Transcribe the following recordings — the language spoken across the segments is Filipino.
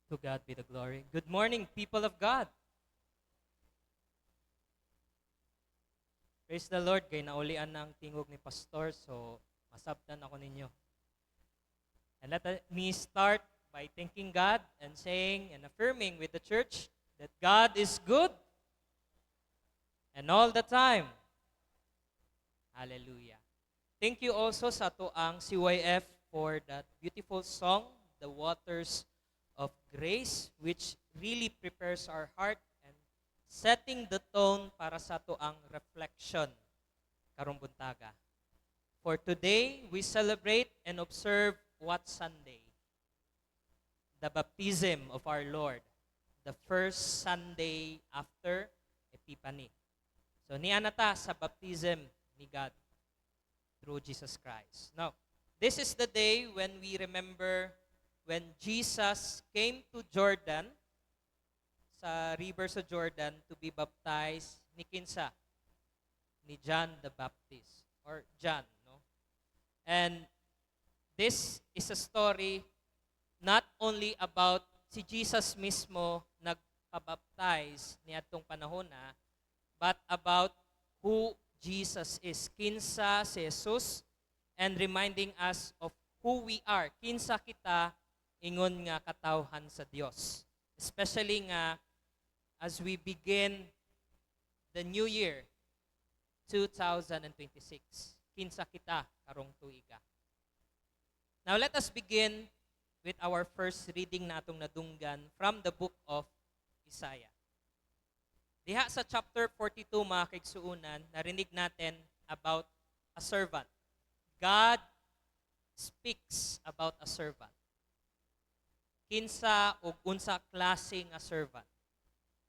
To God be the glory. Good morning, people of God. Praise the Lord. Kay naulian ng tingog ni Pastor, so masabtan ako ninyo. And me start by thanking God and saying and affirming with the church that God is good and all the time. Hallelujah. Thank you also sa tuang CYF for that beautiful song, The Waters of Grace, which really prepares our heart and setting the tone para sa tuang reflection karong buntaga. For today, we celebrate and observe what Sunday? The baptism of our Lord, the first Sunday after Epiphany. So niya na ta sa baptism ni God through Jesus Christ. Now, this is the day when we remember when Jesus came to Jordan, sa river sa Jordan, to be baptized ni kinsa? Ni John the Baptist, or John, no? And this is a story not only about si Jesus mismo nagpabaptize ni atong panahon na, but about who Jesus is. Kinsa si Jesus, and reminding us of who we are. Kinsa kita ingon nga katawhan sa Dios. Especially nga as we begin the new year 2026. Kinsa kita karong tuiga. Now let us begin with our first reading natong nadunggan from the book of Isaiah. Diha sa chapter 42 mga kaigsuunan, narinig natin about a servant. God speaks about a servant. Kinsa o unsa klase nga servant?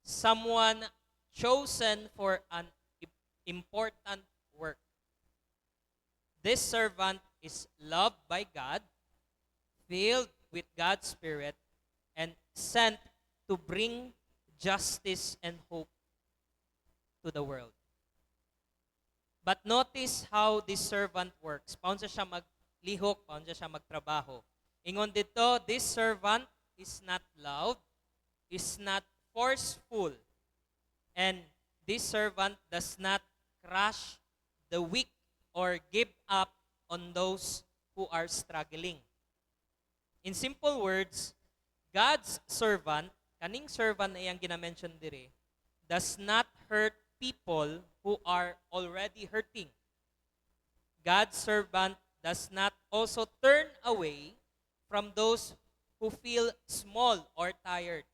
Someone chosen for an important work. This servant is loved by God, filled with God's Spirit, and sent to bring justice and hope to the world. But notice how this servant works. Paano siya maglihok, paano siya magtrabaho. Ingon dito, this servant is not loud, is not forceful, and this servant does not crush the weak or give up on those who are struggling. In simple words, God's servant, kaning servant na iyang ginamention dire, does not hurt people who are already hurting. God's servant does not also turn away from those who feel small or tired.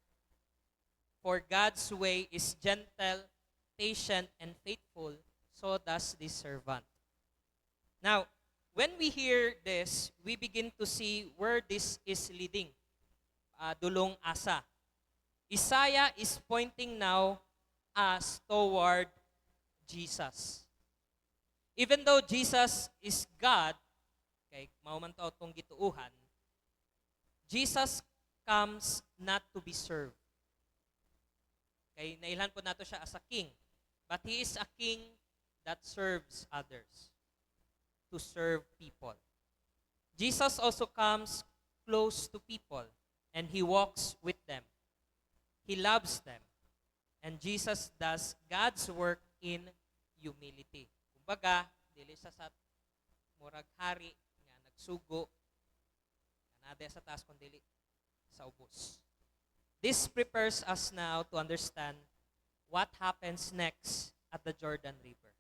For God's way is gentle, patient, and faithful, so does this servant. Now, when we hear this, we begin to see where this is leading. Dulong asa. Isaiah is pointing now us toward Jesus. Even though Jesus is God, kay mauman to itong gituuhan, Jesus comes not to be served. Kay nailhan po nato siya as a king. But He is a king that serves others. To serve people. Jesus also comes close to people and He walks with them. He loves them. And Jesus does God's work in humility. Kumbaga, dili sa murag hari nga nagsugo kanade sa taas kun dili sa ubos. This prepares us now to understand what happens next at the Jordan River.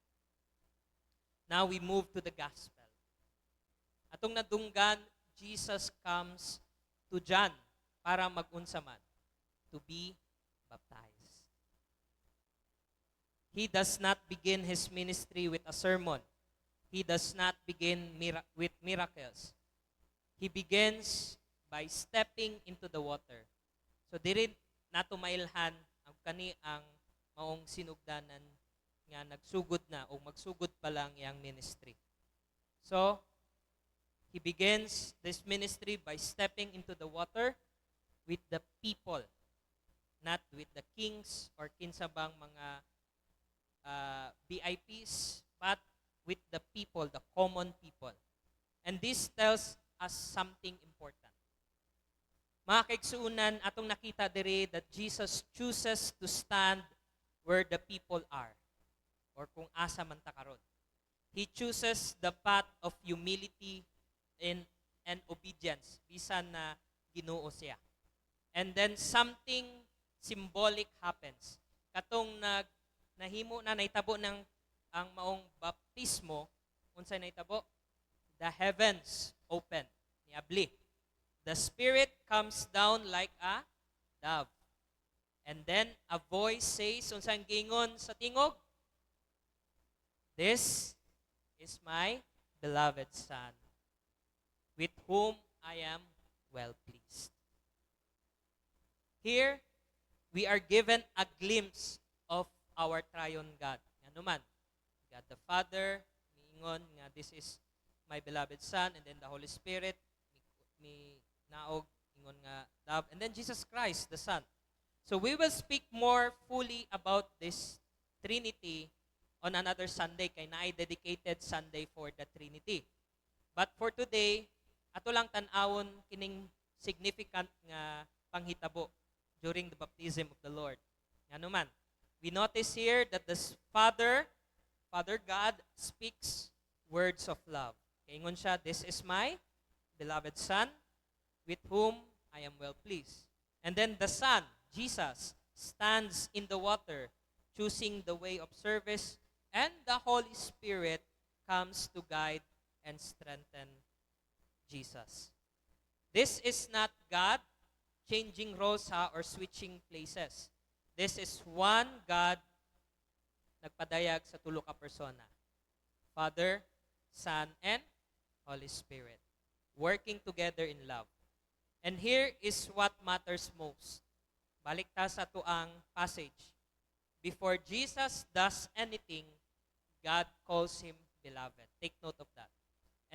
Now we move to the gospel. Atong nadunggan, Jesus comes to John para mag-unsa man, to be baptized. He does not begin His ministry with a sermon. He does not begin with miracles. He begins by stepping into the water. So diri nato mailhan ang kani ang maong sinugdanan nga nagsugod na o magsugod pa lang yang ministry. So, He begins this ministry by stepping into the water with the people, not with the kings or kinsabang mga VIPs, but with the people, the common people. And this tells us something important. Mga kaigsuunan, atong nakita diri that Jesus chooses to stand where the people are or kung asa man ta karon. He chooses the path of humility and obedience bisan na Ginoo siya. And then something symbolic happens. Katong nahimo na naitabo ng ang maong baptismo, unsay naitabo? The heavens open. Niabli. The Spirit comes down like a dove. And then a voice says, unsang gingon sa tingog? This is my beloved Son, with whom I am well pleased. Here, we are given a glimpse of our triune God. Ano man? God the Father, miingon nga this is my beloved Son, and then the Holy Spirit, ni naog, ingon nga love, and then Jesus Christ, the Son. So we will speak more fully about this Trinity on another Sunday, kay naay dedicated Sunday for the Trinity. But for today, ato lang tan-awon kining significant nga panghitabo during the baptism of the Lord. Ano man, we notice here that the Father God speaks words of love. Kaingon siya, this is my beloved Son, with whom I am well pleased. And then the Son, Jesus, stands in the water, choosing the way of service, and the Holy Spirit comes to guide and strengthen Jesus. This is not God changing roles or switching places. This is one God nagpadayag sa tulo ka persona. Father, Son, and Holy Spirit. Working together in love. And here is what matters most. Balik ta sa tuang passage. Before Jesus does anything, God calls him beloved. Take note of that.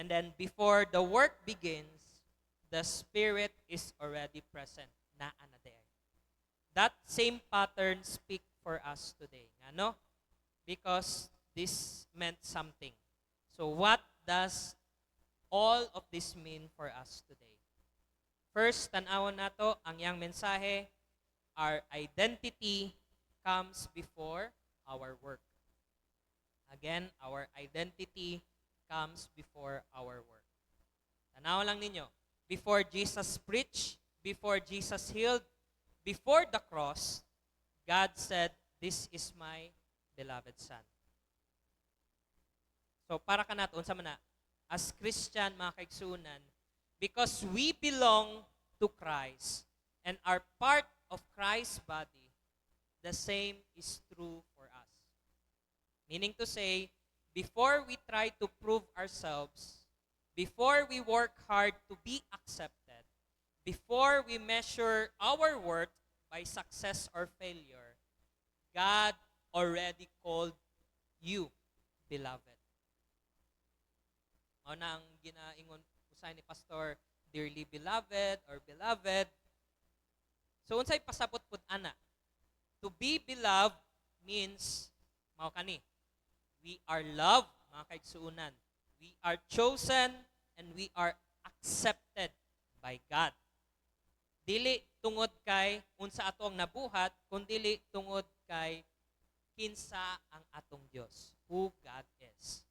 And then before the work begins, the Spirit is already present. Naa na there. That same pattern speak for us today. Ano? Because this meant something. So what does all of this mean for us today? First, tanawon nato ang yang mensahe, our identity comes before our work. Again, our identity comes before our work. Tanaw lang ninyo. Before Jesus preached, before Jesus healed, before the cross, God said, this is my beloved Son. So, para ka nato, unsa man na, as Christian, mga kaigsunan, because we belong to Christ and are part of Christ's body, the same is true for us. Meaning to say, before we try to prove ourselves, before we work hard to be accepted, before we measure our worth by success or failure, God already called you beloved. O na ang ginaingon usay ni Pastor, dearly beloved or beloved. So unsay pasabot pud ana? To be beloved means mao kani. We are loved, mga kaigsuunan. We are chosen and we are accepted by God. Dili tungod kay unsa ato ang nabuhat, kundi tungod kay kinsa ang atong Dios, who God is.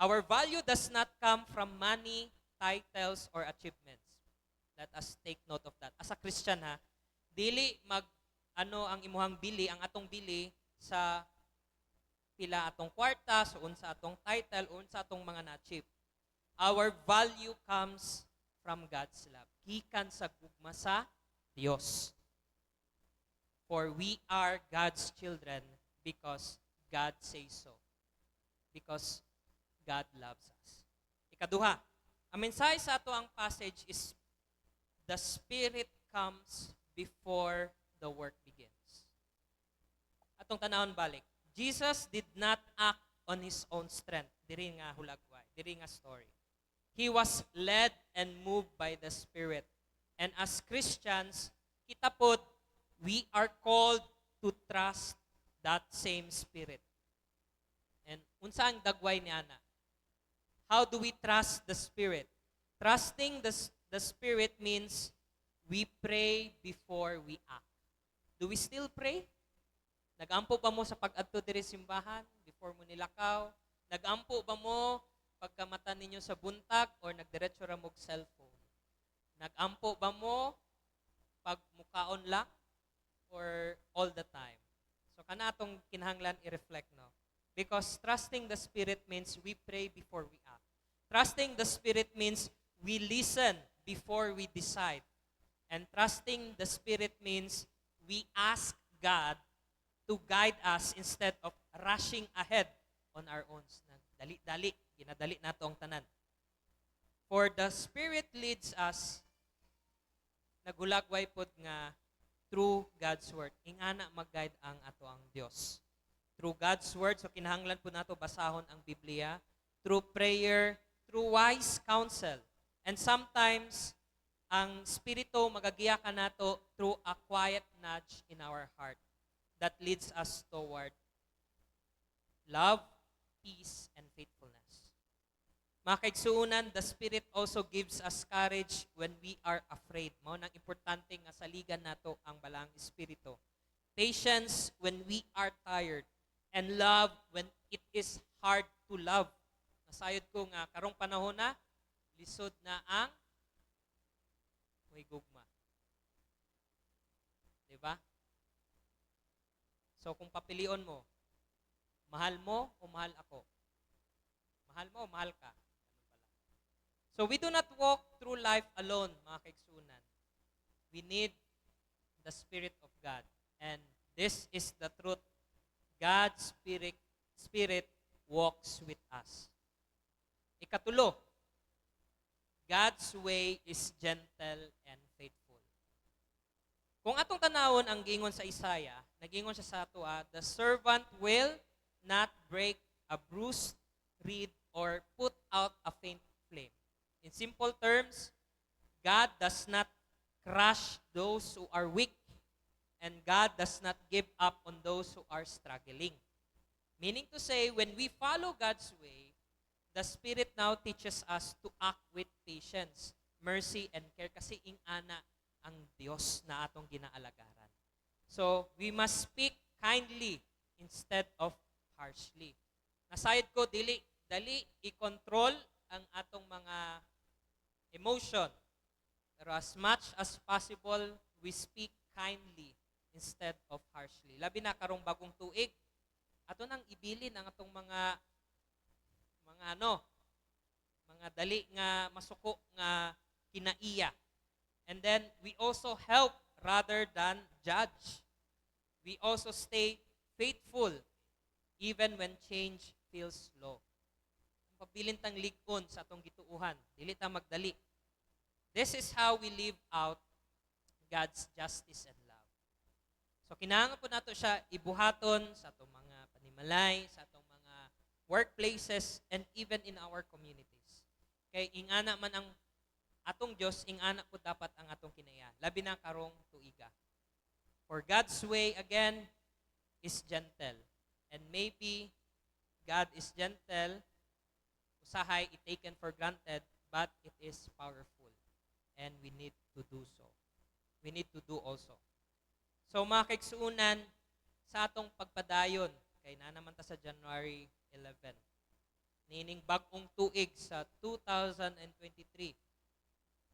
Our value does not come from money, titles, or achievements. Let us take note of that. As a Christian dili ang imuhang bili, ang atong bili sa pila atong kwarta, so unsa atong title, unsa atong mga na-achieve. Our value comes from God's love. Gikan sa gugma sa Dios. For we are God's children because God says so. Because God loves us. Ikaduha, ang mensahe sa ato ang passage is the Spirit comes before the work begins. Atong tanawon balik. Jesus did not act on his own strength. Diri nga hulagway, diri nga story. He was led and moved by the Spirit. And as Christians, kita pod, we are called to trust that same Spirit. And unsa ang dagway ni ana? How do we trust the Spirit? Trusting the Spirit means we pray before we act. Do we still pray? Nag-ampo ba mo sa pag-adto diri simbahan before mo nilakaw? Nag-ampo ba mo pagkamata ninyo sa buntag or nagdiretso ra mog cellphone? Nag-ampo ba mo pag mukaon lang or all the time? So kana atong kinahanglan i-reflect no. Because trusting the Spirit means we pray before we act. Trusting the Spirit means we listen before we decide. And trusting the Spirit means we ask God to guide us instead of rushing ahead on our own. Dali-dali, ginadali nato ang tanan. For the Spirit leads us, nagulagway pod nga through God's Word. Ingana mag-guide ang ato ang Dios. Through God's Word, so kinahanglan po nato basahon ang Biblia, through prayer, through wise counsel. And sometimes, ang Espiritu magagiya ka nato through a quiet nudge in our heart that leads us toward love, peace, and faithfulness. Mga kaigsuunan, the Spirit also gives us courage when we are afraid. Mao nang importante nga saligan nato ang balang Espiritu. Patience when we are tired. And love when it is hard to love. Nasayod ko nga, karong panahon na, lisod na ang may gugma. Diba? So kung papilion mo, mahal mo o mahal ako? Mahal mo o mahal ka? So we do not walk through life alone, mga kaigsunan. We need the Spirit of God. And this is the truth. God's Spirit walks with us. Ikatulo, God's way is gentle and faithful. Kung atong tanawon ang gingon sa Isaiah, nagingon siya sa ato, the servant will not break a bruised reed or put out a faint flame. In simple terms, God does not crush those who are weak, and God does not give up on those who are struggling. Meaning to say, when we follow God's way, the Spirit now teaches us to act with patience, mercy, and care. Kasi ingana ang Diyos na atong ginaalagaran. So, we must speak kindly instead of harshly. Nasayad ko, dali i-control ang atong mga emotion. Pero as much as possible, we speak kindly instead of harshly. Labi na karong bagong tuig, ato nang ibilin ang atong mga dali nga masuko nga kinaiya. And then we also help rather than judge. We also stay faithful even when change feels slow. Pabilin tang lig-on sa atong gituuhan, dili ta magdali. This is how we live out God's justice and love. So kinahanglan po nato siya ibuhaton sa atong mga panimalay, sa atong mga workplaces, and even in our communities. Kay ingana man ang atong Dios, ingana po dapat ang atong kinaya. Labi na karong tuiga. For God's way, again, is gentle. And maybe God is gentle, usahay i-taken for granted, but it is powerful. And we need to do so. We need to do also. So mga kaigsuunan, sa atong pagpadayon, kay na naman ta sa January 11, nining bagong tuig sa 2023.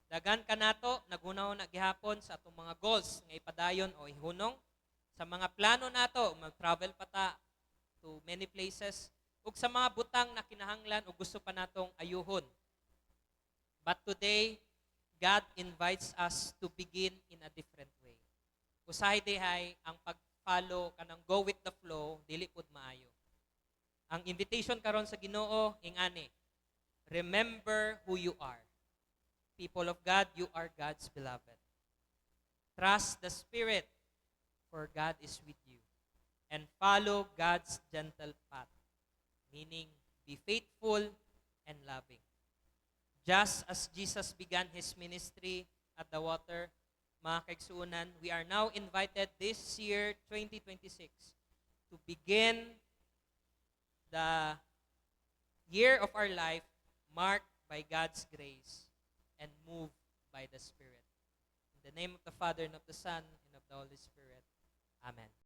Dagan ka nato, naghunaw na gihapon sa atong mga goals nga ipadayon o ihunong. Sa mga plano nato, mag-travel pa ta to many places, ug sa mga butang na kinahanglan o gusto pa natong ayuhon. But today, God invites us to begin in a different way. Usahay dihay ang pag-follow kanang go with the flow, dili pud maayo. Ang invitation karon sa Ginoo ingani, remember who you are. People of God, you are God's beloved. Trust the Spirit, for God is with you. And follow God's gentle path, meaning be faithful and loving. Just as Jesus began His ministry at the water, mga kaigsuunan, we are now invited this year, 2026, to begin the year of our life marked by God's grace and moved by the Spirit. In the name of the Father, and of the Son, and of the Holy Spirit. Amen.